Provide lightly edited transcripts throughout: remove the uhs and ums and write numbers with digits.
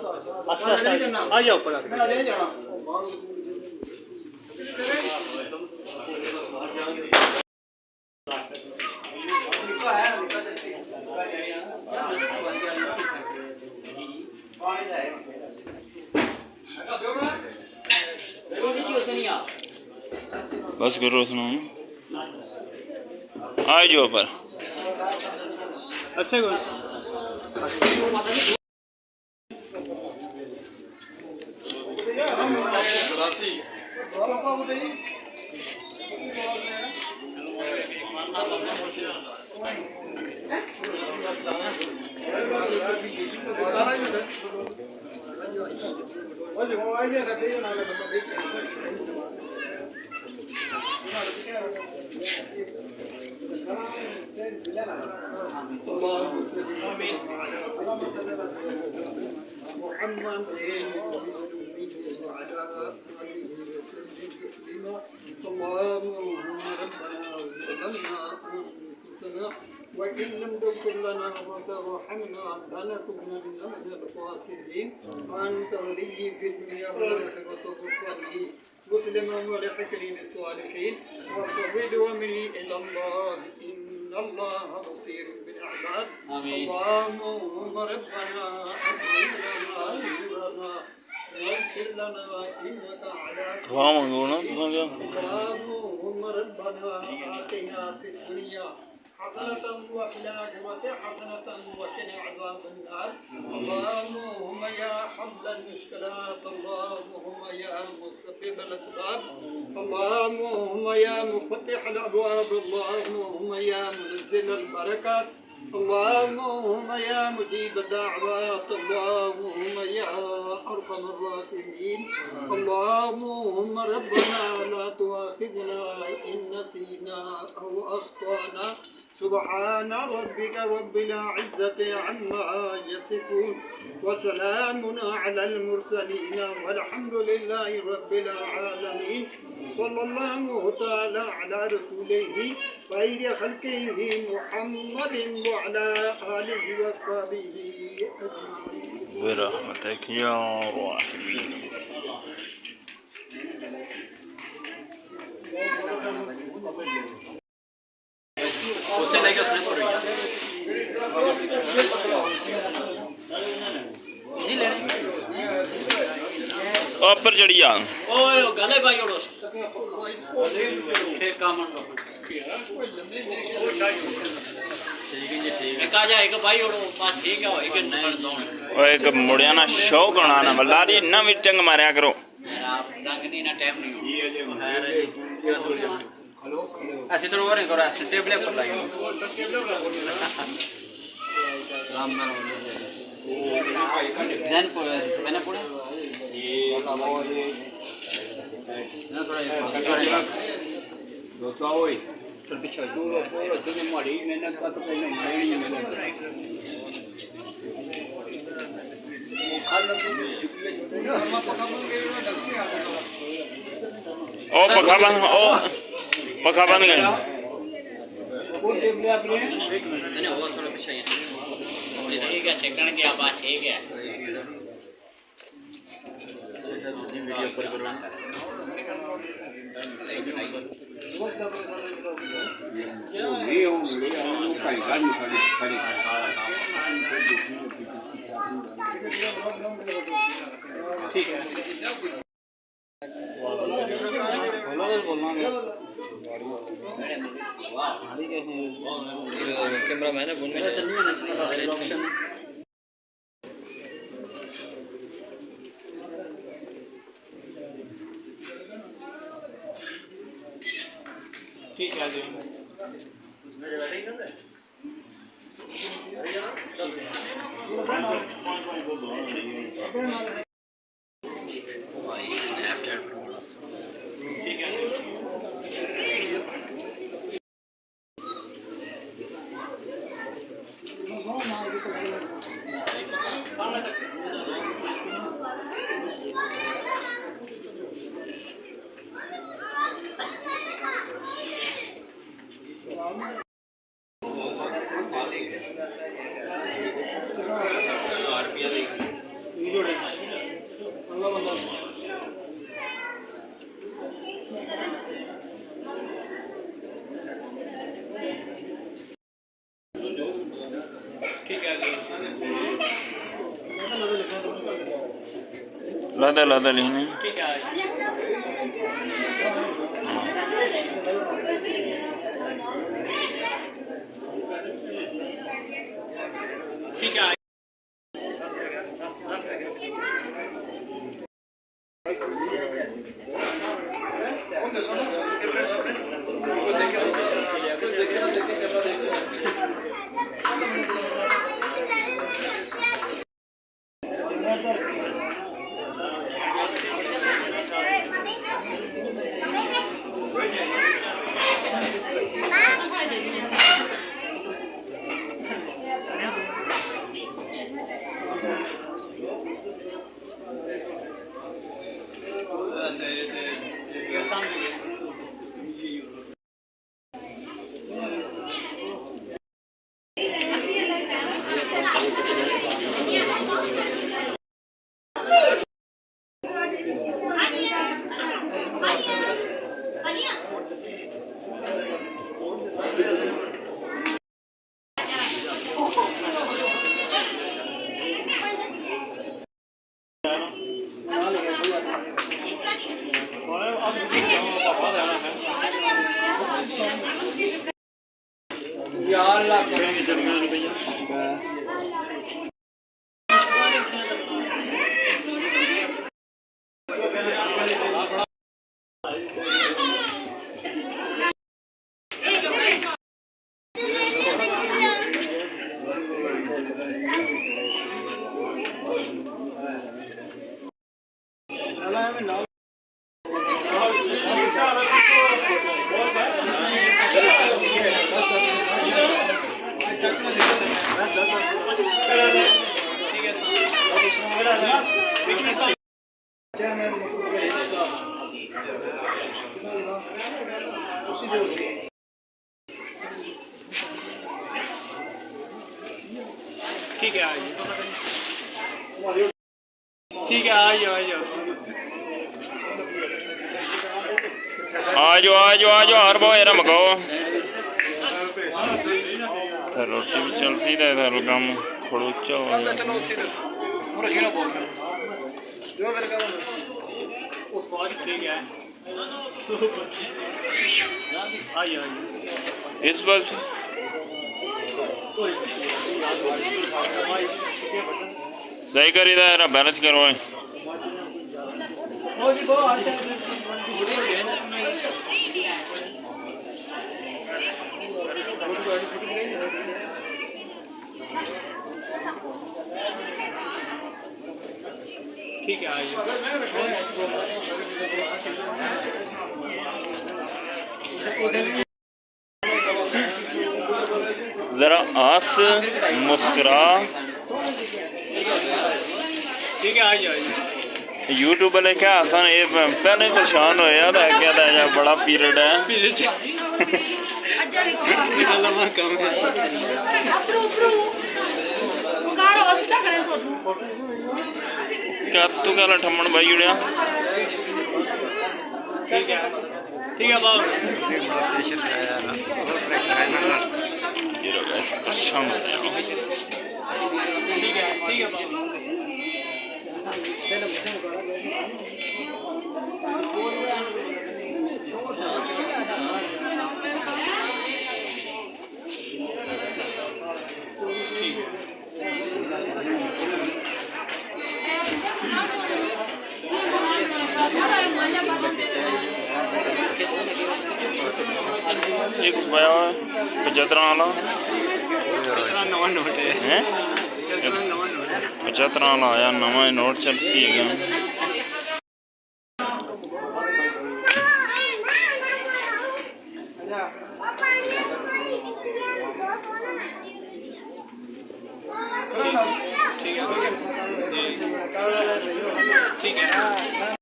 आस्ते आस्ते आ जाओ ऊपर बस करो सुनो आ जाओ पर ऐसे وإن لم تغفر لنا وترحمنا لنكونن من الخاسرين وأنت ولي في الدنيا والآخرة والصالحين مسلما ولحكم الصالحين وارتضي ومني إلى الله إن الله بصير بالعباد اللهم ربنا أكرم لنا نورنا واغفر لنا إنك على كل شيء اللهم ربنا آتنا في الدنيا حسنة وفي الآخرة حسنة وقنا عذاب النار اللهم يا حل المشكلات اللهم يا مسبب الأسباب اللهم يا مفتح الأبواب اللهم يا منزل البركات اللهم يا مجيب الدعوات اللهم يا أرحم الراحمين اللهم ربنا لا تؤاخذنا إن نسينا أو أخطأنا سبحان ربك رب العزة عما يصفون وسلام على المرسلين والحمد لله رب العالمين صلى الله تعالى على رسوله خير خلقه محمد وعلى آله وصحبه أجمعين برحمتك يا راحمين ऊपर चढ़ी जा गले भाई उड़ो ठीक काम एक आ जा एक भाई उड़ो बात ठीक है एक नंबर दो ओए एक मुड़िया ना शौक होना ना मल्लारी इन्ना भी टंग मारया करो आप रंग नहीं ना टाइम नहीं हो ऐसे तो और करो ऐसे टेबल पर लाइए राम नाम जैन पर मैंने पढ़ा ना थोड़ा दोस्तों ओए चल पीछे दूर पूरा तुझे मारी मैंने का तो पहले मारी मैंने ओ पखा बंद गए मैंने वो थोड़ा पीछे ठीक है सेकंड की बात ठीक है वीडियो पर करो ठीक है कैमरा मैन है ठीक है लादा लिखने ठीक है ठीक है यार ला करेंगे जरूर नहीं भैया ठीक है आइए ठीक है आ जाओ हर भाई यार मकाओ रोटी भी चलती है थारो काम खड़ोचा हो गया इस बस सही करी यार बैलेंस करो ठीक है आइए जरा आस मुस्कुरा ठीक है आइए यूट्यूब वाले क्या आसान ये पहले परेशान होया था क्या था या बड़ा पीरियड है क्या तू क्या ठमन भाई उड़िया ठीक है परेशान होते हैं एक पाया 75 वाला नवा नोट है 75 वाला आया नवा नोट चल सी है ठीक है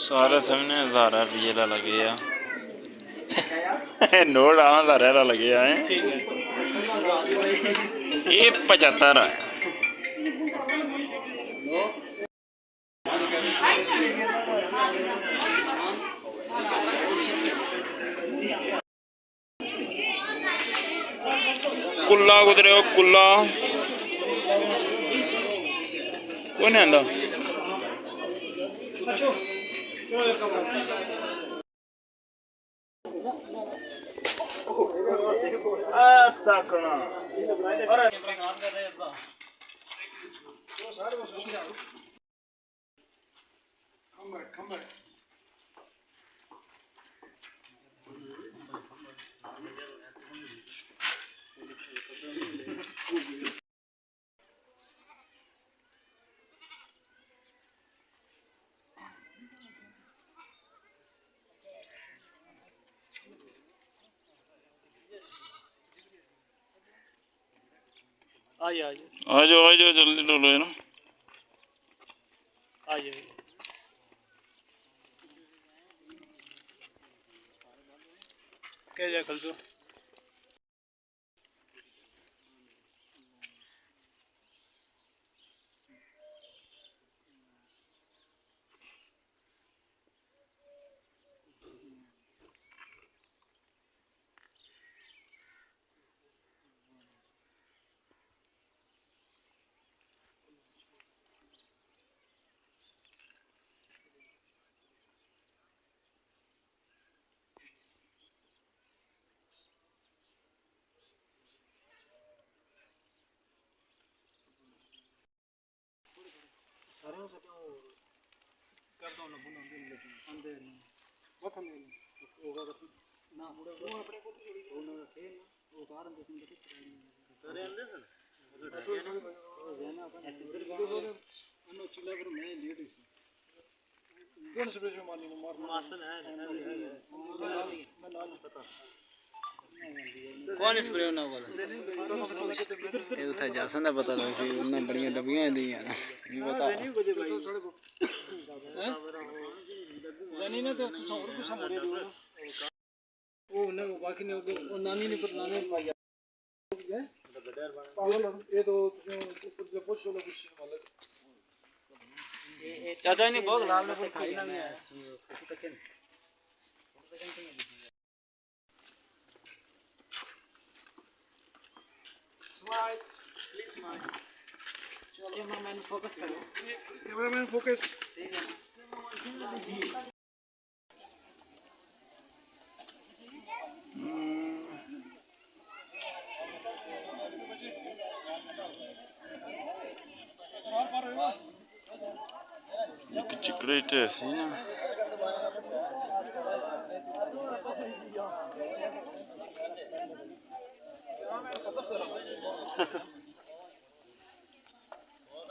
सारे सबने 1000 रुपये ला लगे नोट 1000 लगे हैं ये 75 है कुल्ला कुदरे कुल्ला कौन आंदा आ जाओ जल्दी डोलो है ना आ जाओ क्या जा कल तो कौन स्प्रे ना बोला ये उठा जा संदा पता लग सी उन्ना बढ़िया डबियां दी यार नहीं बता जानी ना तो और कुछ मोड़े दियो वो उन्ना बाकी ने वो नानी ने पर नानी पाया पागल ये तो ऊपर से पूछ लो कुछ मतलब चाचा ने बहुत लाल ने खाई ना नहीं आया smile please smile cameraman focus करो कैमरामैन फोकस चिकरेट ऐसी ना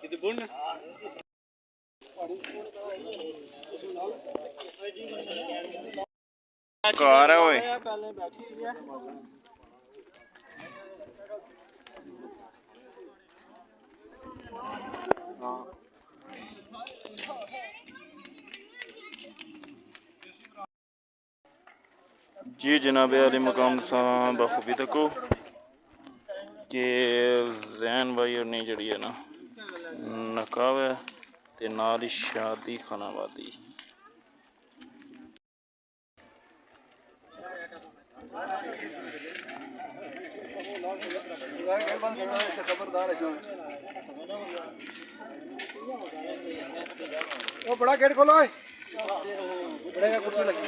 कितने बोल ना कार है ओए पहले बैठी है हां जी जनाब अली मकाम साहब बखूबी तको कि जैन भाई और नहीं जड़ी है ना नकाब है ते नाल ही शादी खानाबादी वो बड़ा गेट खोलो बड़ेगा कुर्सी लगी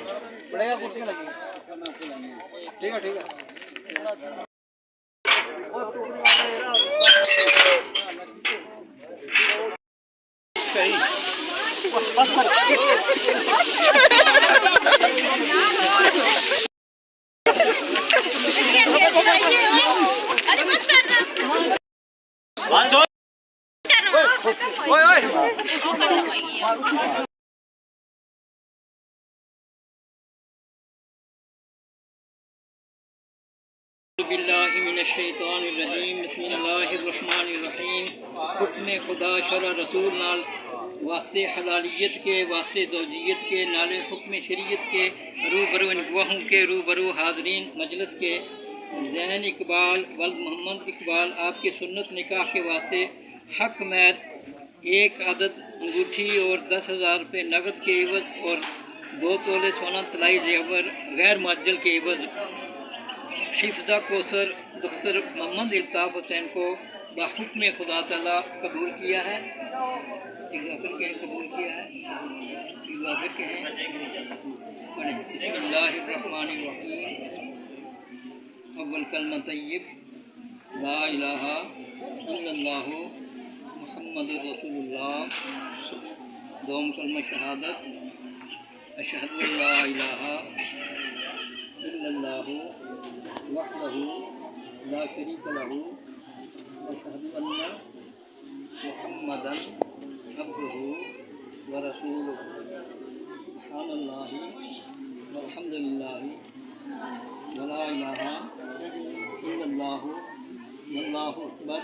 बड़ेगा कुर्सी लगी ठीक है सही बिस्मिल्लाहिर्रहमानिर्रहीम बिस्मिल्लाहिर्रहमानिर्रहीम हुक्म खुदा शरा रसूल नाल वास्ते हलालियत के वास्ते ज़ौजियत के नाले हुक्म शरीयत के रूबरू गवाहों के रूबरू हाज़रीन मजलिस के ज़ैन इकबाल वल मोहम्मद इकबाल आपके सुन्नत निकाह के वास्ते हक मैद एक अदद अंगूठी और 10,000 रुपये नगद के एवज और 2 तोले सोना तलाई जेवर गैर मुअज्जल के एवज हिफ्ज़ा कोसर डॉक्टर मोहम्मद इल्ताफ़ हुसैन को बाहुक्म खुदा ताला कबूल किया है। एक जाफिर के कबूल किया है, एक जाफिर के हैं पढ़ें। बिस्मिल्लाहिर्रहमानिर्रहीम। अव्वल कलमा तय्यब ला इलाहा इल्लल्लाहु मुहम्मदुर रसूलुल्लाह। दोम कलमा शहादत अशहदु अल्ला इलाहा इल्लल्लाहु वहदहु ला शरीका लहु व अशहदु अन्ना मुहम्मदन अब्दुहु व रसूलुहु। सुब्हानल्लाहि वल्हम्दुलिल्लाहि व ला इलाहा इल्लल्लाहु वल्लाहु अकबर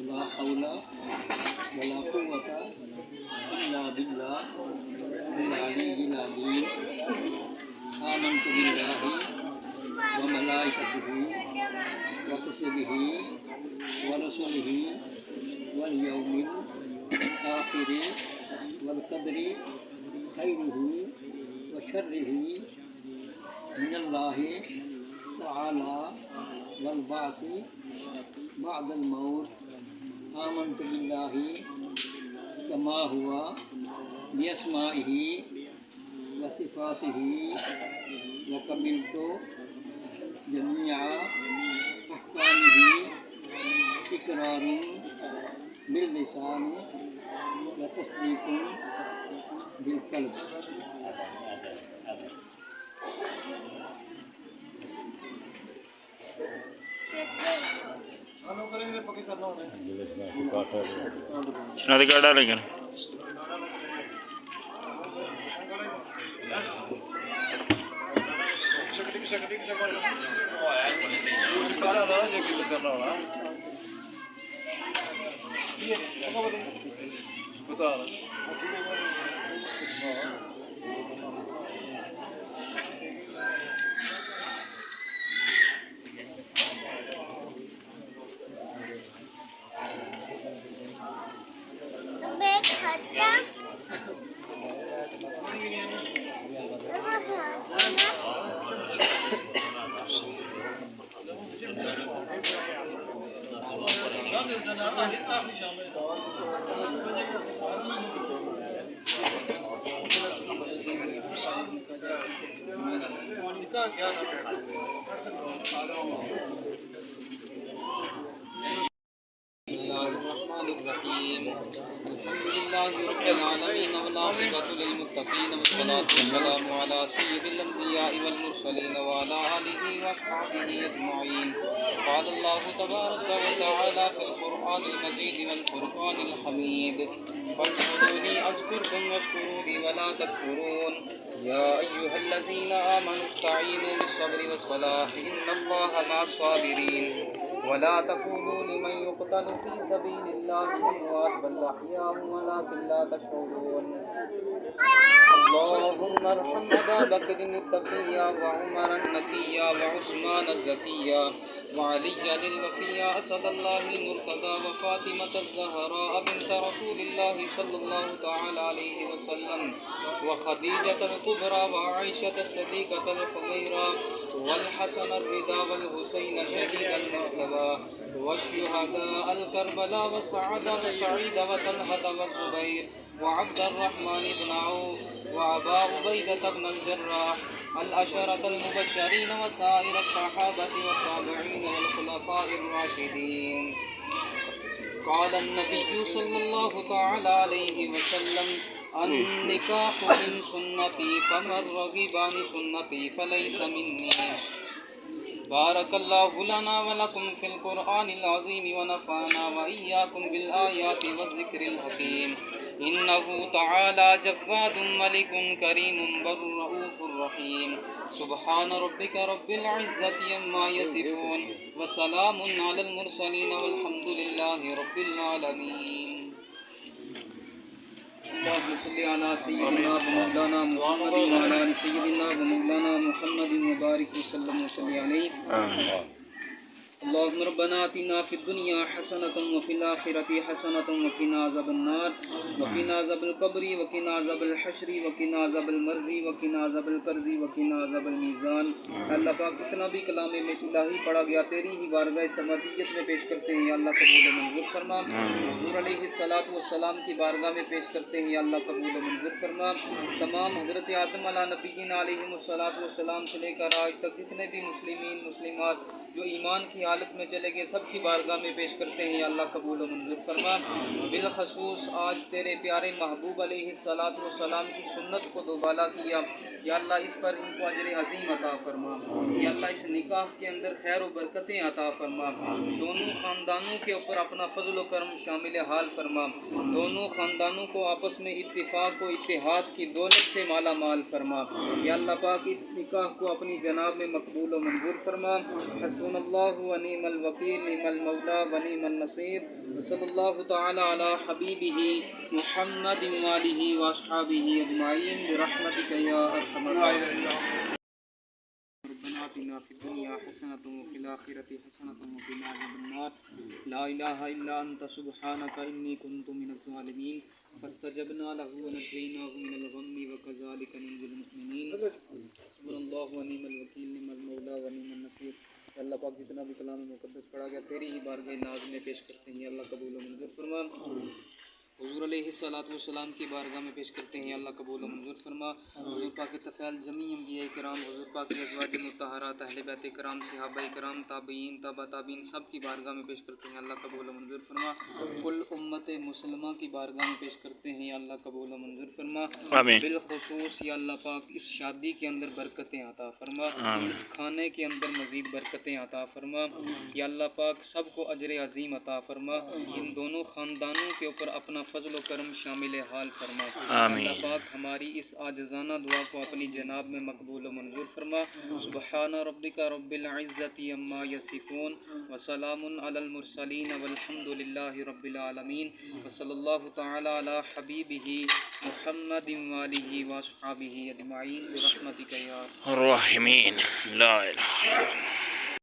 ला हौला व ला कुव्वता इल्ला बिल्लाहिल अलिय्यिल अज़ीम। आमन्तु बिल्लाहि व मलाइकतिही व कुतुबिही व रुसुलिही वल यौमिल आखिरि वल क़द्रि खैरिही व शर्रिही मिनल्लाहि तआला वल बाअसी बअदल मौत। आमन्तु बिल्लाहि कमा हुवा बिअस्माइही व सिफ़ातिही व क़बिलतु जमीअ अहकामिही इक़रारुन बिल लिसान व तस्दीक़ुन बिल क़ल्ब। शनादी कार्ड डालेंगे ना। बिस्मिल्लाहिर्रहमानिर्रहीम। अल्हम्दुलिल्लाहि रब्बिल आलमीन वल आक़िबतु लिल मुत्तक़ीन वस्सलातु वस्सलामु अला सय्यिदिल अंबियाइ वल मुरसलीन व अला आलिहि व अस्हाबिहि अजमईन। क़ाल अल्लाहु तबारक व तआला फ़िल क़ुरआनिल मजीद वल फ़ुरक़ानिल हमीद। फ़ज़्कुरूनी अज़्कुरकुम वश्कुरूली वला तकफ़ुरून। या अय्युहल्लज़ीना आमनु इस्तईनु बिस्सब्रि वस्सलाह इन्नल्लाहा मअस्साबिरीन। वला तक़ूलू लिमन युक़तलु फ़ी सबीलिल्लाहि अमवात बल अहयाउ वलाकिन ला तशऊरून। अल्लाहुम्मा अर्हम अबा बकरिन अत्तक़िय्या व उमरन नक़िय्या व उस्मान अज़्ज़किय्या व अलिय्यन अल-वफ़िय्या असदल्लाहिल मुर्तज़ा व फ़ातिमत अज़्ज़हरा बिन्त रसूलिल्लाहि सल्लल्लाहु तआला अलैहि वसल्लम व खदीजत अल-कुबरा व आइशत अस-सिद्दीक़त अल-हुमैरा वल हसन अर-रिज़ा वल हुसैन शहीद अल-मुर्तज़ा والشهداء الكربلاء والسعد والسعيد وطلحة والزبير وعبد الرحمن بن عوف وأبا عبيدة بن الجراح العشرة المبشرين وسائر الصحابة والتابعين والخلفاء الراشدين. قال النبي صلى الله تعالى عليه وسلم النكاح من سنتي فمن رغب عن سنتي فليس مني. بارك الله لنا ولكم في القرآن العظيم ونفعنا وإياكم بالآيات والذكر الحكيم. إنه تعالى جواد ملك كريم بر رؤوف رحيم. سبحان ربك رب العزة عما يصفون وسلام على المرسلين والحمد لله رب العالمين. اللهم صل على سيدنا ومولانا محمد وعلى آل سيدنا ومولانا محمد وبارك وسلم عليه. अल्लाहुम्मा रब्बना आतिना फिद दुनिया हसनतन व फिल आखिरति हसनतन व क़िना अज़ाबन नार व क़िना अज़ाबल क़ब्रि व क़िना अज़ाबल हश्रि व क़िना अज़ाबल मर्ज़ी व क़िना अज़ाबल क़र्ज़ी व क़िना अज़ाबल मीज़ान। अल्लाह पाक जितना भी कलाम में इलाही पढ़ा गया तेरी ही बारगाह समदियत में पेश करते हैं, अल्लाह कबूल मंजूर फरमा। हुज़ूर अलैहिस्सलातु वस्सलाम की बारगाह में पेश करते हैं, अल्लाह कबूल मंजूर फरमा। तमाम हज़रत आदम अला नबीय्यिन अलैहिमुस्सलातु वस्सलाम से लेकर आज तक जितने भी मुस्लिमीन मुस्लिमात जो ईमान की हालत में चले गए सब की बारगाह में पेश करते हैं, अल्लाह कबूल व मंजूर फरमा। बिलखसूस आज तेरे प्यारे महबूब अलैहिस्सलातु वस्सलाम की सुन्नत को दोबाला किया, या अल्लाह इस पर इनको अजर अज़ीम अता फरमा। या अल्लाह इस निकाह के अंदर खैर व बरकतें अता फरमा। दोनों ख़ानदानों के ऊपर अपना फजल व करम शामिल हाल फरमा। दोनों ख़ानदानों को आपस में इत्तिफाक व इत्तिहाद की दौलत से माला माल फरमा। या अल्लाह पाक इस निकाह को अपनी जनाब में मकबूल व मंजूर फरमा। हस्बुनल्लाहु व निअमल वकील, निअमल मौला व निअमन नसीर। सल्लल्लाहु तआला अला हबीबिही मुहम्मद व आलिही व अस्हाबिही अजमाइन बिरहमतिका या अरहमर राहिमीन। रब्बना आतिना फिद दुनिया हसनतन व फिल आखिरति हसनतन व क़िना अज़ाबन नार। ला इलाहा इल्ला अंता सुब्हानका इन्नी कुन्तु मिनज़ ज़ालिमीन। फस्तजबना लहु व नज्जयनाहु मिनल गम्मि व कज़ालिका नंजिल मुमिनीन। हस्बुनल्लाहु व निअमल वकील, निअमल मौला व निअमन नसीर। अल्लाह पाक जितना भी कलाम मुक़द्दस पढ़ा गया तेरी ही बारगाह नाज़ में पेश करते हैं, अल्लाह कबूल व मंजूर फरमा। हुज़ूर अलैहिस्सलातु वस्सलाम की बारगाह में पेश करते हैं, अल्लाह कबूल व मंजूर फरमा। हुज़ूर पाक के तफ़ैल जमी अंबिया किराम, हुज़ूर पाक के अज़वाज मुत्तहरात, अहले बैत किराम, सहाबाए किराम, ताबईन, तबा ताबीन सब की बारगाह में पेश करते हैं, अल्लाह कबूल व मंजूर फरमा। कुल उम्मत मुसलमा की बारगाह में पेश करते हैं, अल्लाह कबूल व मंजूर फरमा। बिलखुसूस या अल्लाह पाक इस शादी के अंदर बरकतें अता फरमा, इस खाने के अंदर मज़ीद बरकतें अता फरमा। या अल्लाह पाक सबको अजर अज़ीम अता फरमा। इन दोनों ख़ानदानों के ऊपर अपना फजल व करम शामिल हाल फरमा। अल्लाह पाक हमारी इस आजिज़ाना दुआ को अपनी जनाब में मकबूल व मंजूर फरमा। सुबहान रब्बिका रब्बिल इज़्ज़ति अम्मा यसिफून व सलामुन अलल मुरसलीन वल्हम्दुलिल्लाहि रब्बिल आलमीन। व सल्लल्लाहु तआला अला हबीबिही मुहम्मदिन व आलिही व अस्हाबिही अजमाइन बिरहमतिका या अर्रहीमीन। ला इलाहा इल्लल्लाह।